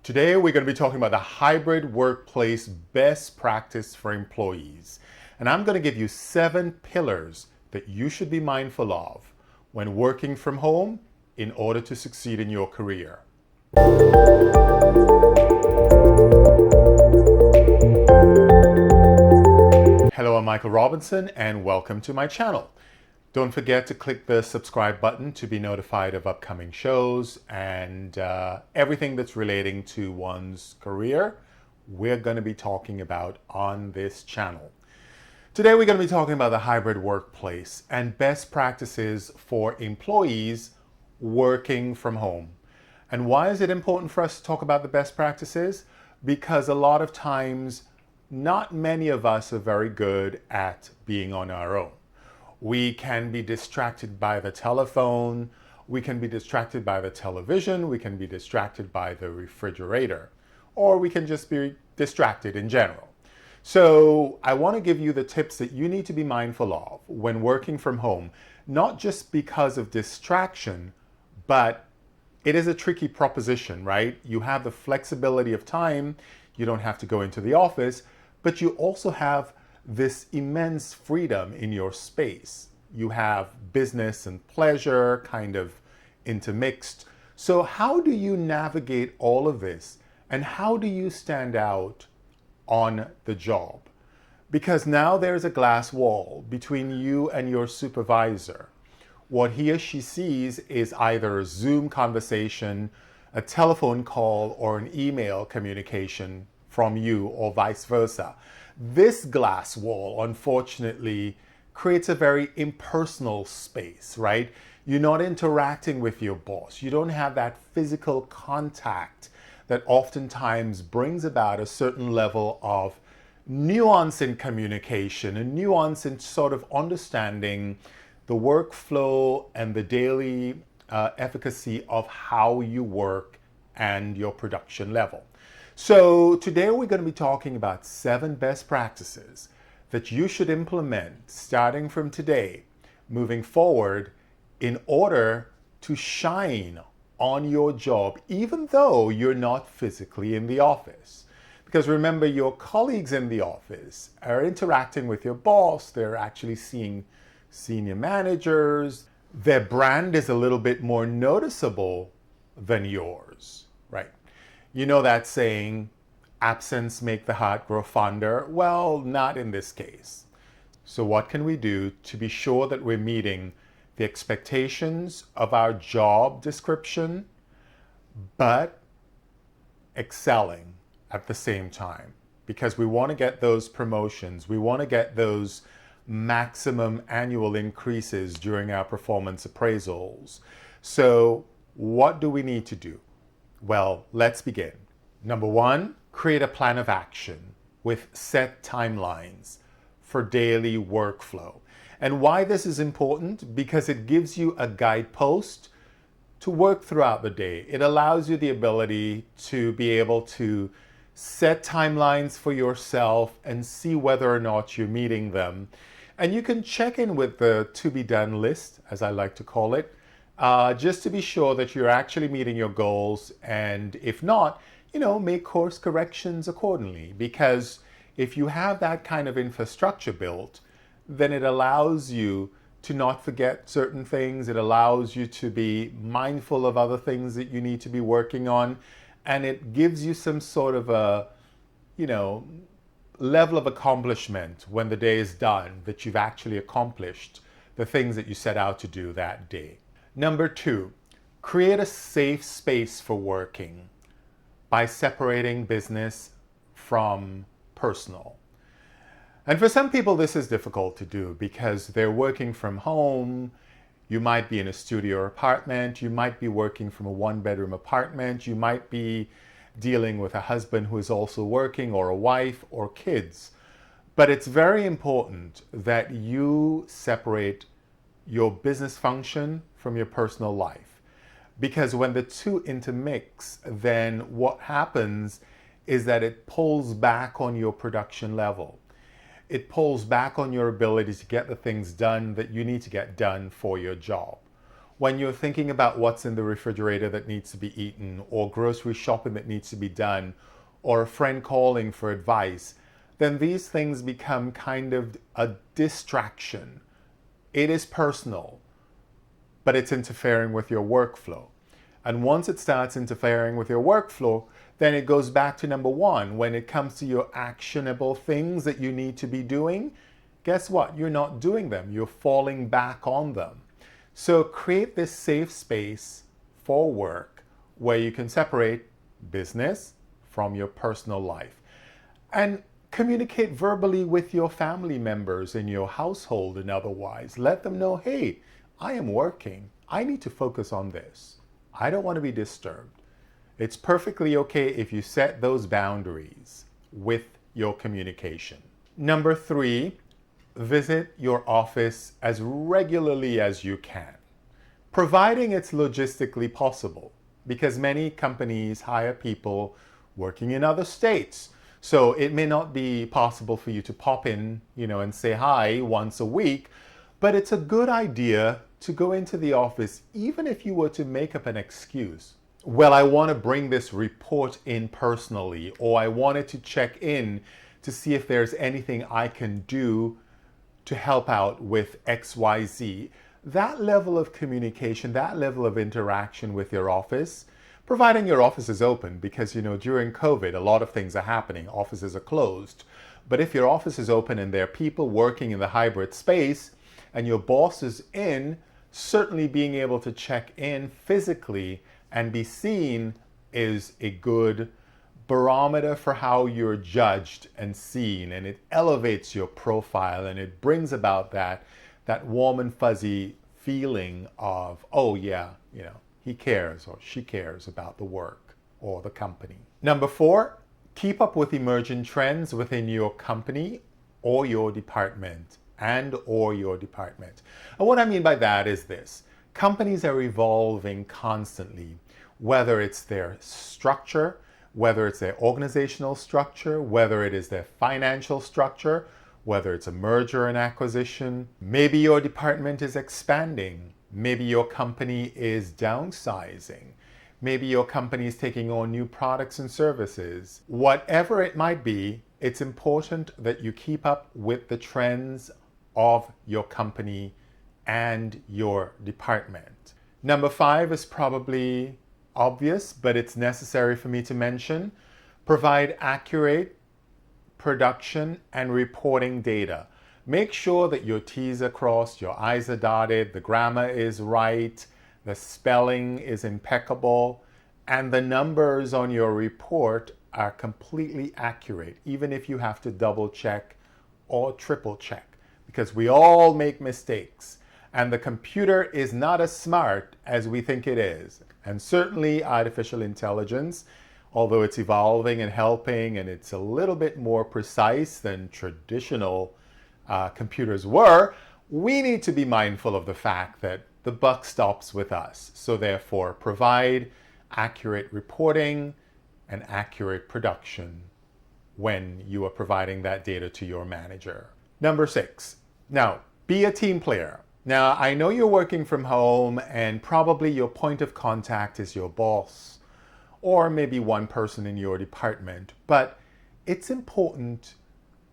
Today, we're going to be talking about the hybrid workplace best practice for employees. And I'm going to give you 7 pillars that you should be mindful of when working from home in order to succeed in your career. Hello, I'm Michael Robinson and welcome to my channel. Don't forget to click the subscribe button to be notified of upcoming shows and everything that's relating to one's career we're going to be talking about on this channel. Today we're going to be talking about the hybrid workplace and best practices for employees working from home. And why is it important for us to talk about the best practices? Because a lot of times, not many of us are very good at being on our own. We can be distracted by the telephone, we can be distracted by the television, we can be distracted by the refrigerator, or we can just be distracted in general. So I want to give you the tips that you need to be mindful of when working from home, not just because of distraction, but it is a tricky proposition, right? You have the flexibility of time, you don't have to go into the office, but you also have this immense freedom in your space. You have business and pleasure kind of intermixed. So how do you navigate all of this? And how do you stand out on the job? Because now there's a glass wall between you and your supervisor. What he or she sees is either a Zoom conversation, a telephone call, or an email communication from you, or vice versa. This glass wall, unfortunately, creates a very impersonal space, right? You're not interacting with your boss. You don't have that physical contact that oftentimes brings about a certain level of nuance in communication, a nuance in sort of understanding the workflow and the daily efficacy of how you work and your production level. So today we're going to be talking about 7 best practices that you should implement starting from today, moving forward, in order to shine on your job, even though you're not physically in the office. Because remember, your colleagues in the office are interacting with your boss, they're actually seeing senior managers, their brand is a little bit more noticeable than yours, right? You know that saying, absence make the heart grow fonder? Well, not in this case. So what can we do to be sure that we're meeting the expectations of our job description, but excelling at the same time? Because we want to get those promotions, we want to get those maximum annual increases during our performance appraisals. So what do we need to do? Well, let's begin. Number 1, create a plan of action with set timelines for daily workflow. And why this is important? Because it gives you a guidepost to work throughout the day. It allows you the ability to be able to set timelines for yourself and see whether or not you're meeting them. And you can check in with the to be done list, as I like to call it, just to be sure that you're actually meeting your goals, and if not, make course corrections accordingly. Because if you have that kind of infrastructure built, then it allows you to not forget certain things, it allows you to be mindful of other things that you need to be working on, and it gives you some sort of a, level of accomplishment when the day is done, that you've actually accomplished the things that you set out to do that day. Number 2, create a safe space for working by separating business from personal. And for some people, this is difficult to do because they're working from home. You might be in a studio or apartment. You might be working from a 1-bedroom apartment. You might be dealing with a husband who is also working, or a wife, or kids. But it's very important that you separate your business function from your personal life. Because when the two intermix, then what happens is that it pulls back on your production level. It pulls back on your ability to get the things done that you need to get done for your job. when you're thinking about what's in the refrigerator that needs to be eaten, or grocery shopping that needs to be done, or a friend calling for advice, then these things become kind of a distraction. It is personal, but it's interfering with your workflow. And once it starts interfering with your workflow, then it goes back to number one. When it comes to your actionable things that you need to be doing, guess what? You're not doing them. You're falling back on them. So create this safe space for work where you can separate business from your personal life. And communicate verbally with your family members in your household and otherwise. Let them know, hey, I am working. I need to focus on this. I don't want to be disturbed. It's perfectly okay if you set those boundaries with your communication. Number 3, visit your office as regularly as you can, providing it's logistically possible, because many companies hire people working in other states. So it may not be possible for you to pop in, and say hi once a week, but it's a good idea to go into the office, even if you were to make up an excuse. Well, I want to bring this report in personally, or I wanted to check in to see if there's anything I can do to help out with XYZ. That level of communication, that level of interaction with your office, providing your office is open, because during COVID a lot of things are happening, offices are closed. But if your office is open and there are people working in the hybrid space and your boss is in, certainly being able to check in physically and be seen is a good barometer for how you're judged and seen, and it elevates your profile and it brings about that warm and fuzzy feeling of, oh yeah, he cares or she cares about the work or the company. Number 4, keep up with emerging trends within your company or your department and your department. And what I mean by that is this: companies are evolving constantly, whether it's their structure, whether it's their organizational structure, whether it is their financial structure, whether it's a merger and acquisition. Maybe your department is expanding. Maybe your company is downsizing. Maybe your company is taking on new products and services. Whatever it might be, it's important that you keep up with the trends of your company and your department. Number 5 is probably obvious, but it's necessary for me to mention. Provide accurate production and reporting data. Make sure that your T's are crossed, your I's are dotted, the grammar is right, the spelling is impeccable, and the numbers on your report are completely accurate, even if you have to double check or triple check, because we all make mistakes. And the computer is not as smart as we think it is. And certainly artificial intelligence, although it's evolving and helping, and it's a little bit more precise than traditional computers were, we need to be mindful of the fact that the buck stops with us. So therefore, provide accurate reporting and accurate production when you are providing that data to your manager. Number 6, now be a team player. Now, I know you're working from home and probably your point of contact is your boss or maybe one person in your department, but it's important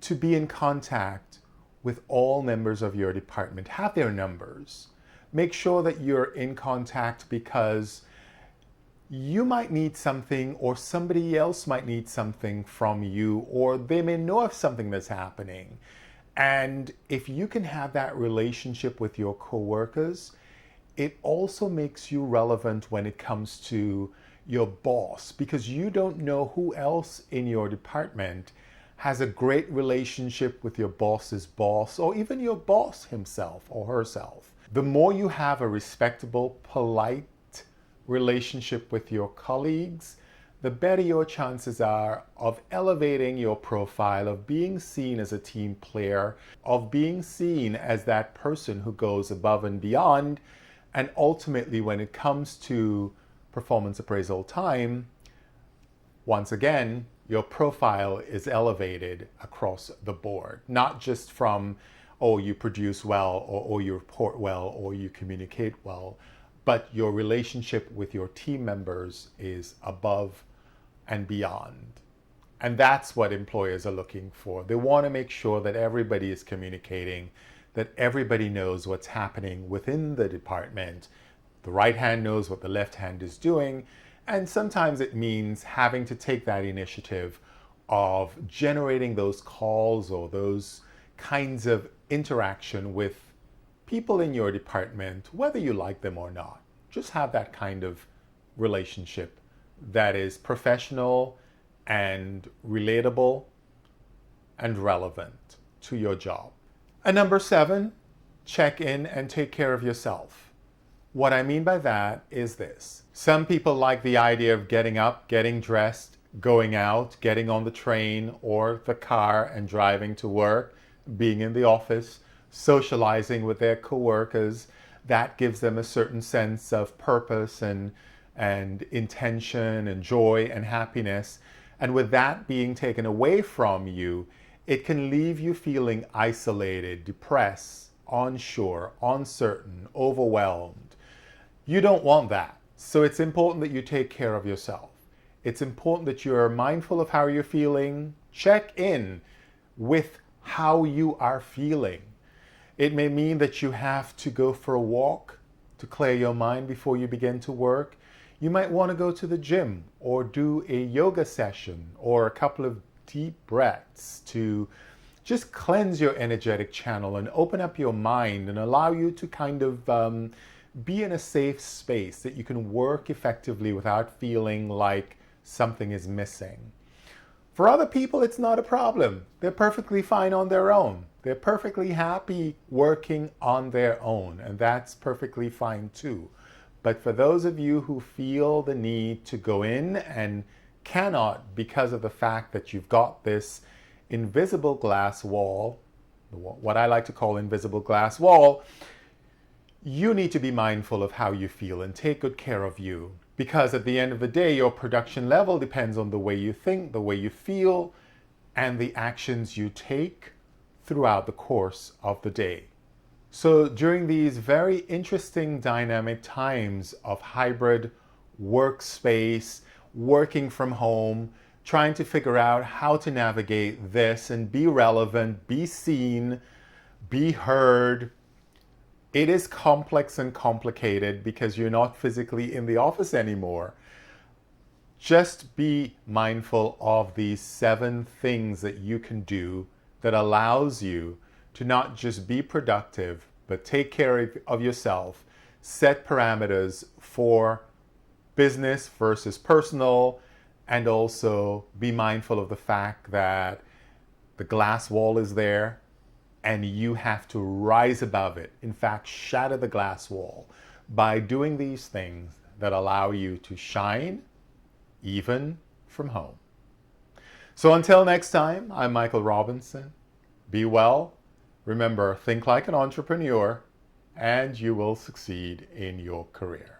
to be in contact with all members of your department. Have their numbers. Make sure that you're in contact, because you might need something or somebody else might need something from you, or they may know of something that's happening. And if you can have that relationship with your coworkers, it also makes you relevant when it comes to your boss, because you don't know who else in your department has a great relationship with your boss's boss, or even your boss himself or herself. The more you have a respectable, polite relationship with your colleagues, the better your chances are of elevating your profile, of being seen as a team player, of being seen as that person who goes above and beyond. And ultimately, when it comes to performance appraisal time, once again, your profile is elevated across the board, not just from, oh, you produce well, or you report well, or you communicate well, but your relationship with your team members is above and beyond. And that's what employers are looking for. They want to make sure that everybody is communicating, that everybody knows what's happening within the department. The right hand knows what the left hand is doing. And sometimes it means having to take that initiative of generating those calls or those kinds of interaction with people in your department, whether you like them or not. Just have that kind of relationship that is professional and relatable and relevant to your job. And number 7, check in and take care of yourself. What I mean by that is this. Some people like the idea of getting up, getting dressed, going out, getting on the train or the car and driving to work, being in the office, socializing with their coworkers. That gives them a certain sense of purpose and intention and joy and happiness. And with that being taken away from you, it can leave you feeling isolated, depressed, unsure, uncertain, overwhelmed. You don't want that. So it's important that you take care of yourself. It's important that you're mindful of how you're feeling. Check in with how you are feeling. It may mean that you have to go for a walk to clear your mind before you begin to work. You might want to go to the gym or do a yoga session or a couple of deep breaths to just cleanse your energetic channel and open up your mind and allow you to kind of be in a safe space that you can work effectively without feeling like something is missing. For other people, it's not a problem. They're perfectly fine on their own. They're perfectly happy working on their own, and that's perfectly fine too. But for those of you who feel the need to go in and cannot because of the fact that you've got this invisible glass wall, what I like to call invisible glass wall, you need to be mindful of how you feel and take good care of you. Because at the end of the day, your production level depends on the way you think, the way you feel, and the actions you take throughout the course of the day. So during these very interesting dynamic times of hybrid workspace, working from home, trying to figure out how to navigate this and be relevant, be seen, be heard, it is complex and complicated because you're not physically in the office anymore. Just be mindful of these 7 things that you can do that allows you to not just be productive, but take care of yourself, set parameters for business versus personal, and also be mindful of the fact that the glass wall is there and you have to rise above it. In fact, shatter the glass wall by doing these things that allow you to shine even from home. So until next time, I'm Michael Robinson. Be well. Remember, think like an entrepreneur and you will succeed in your career.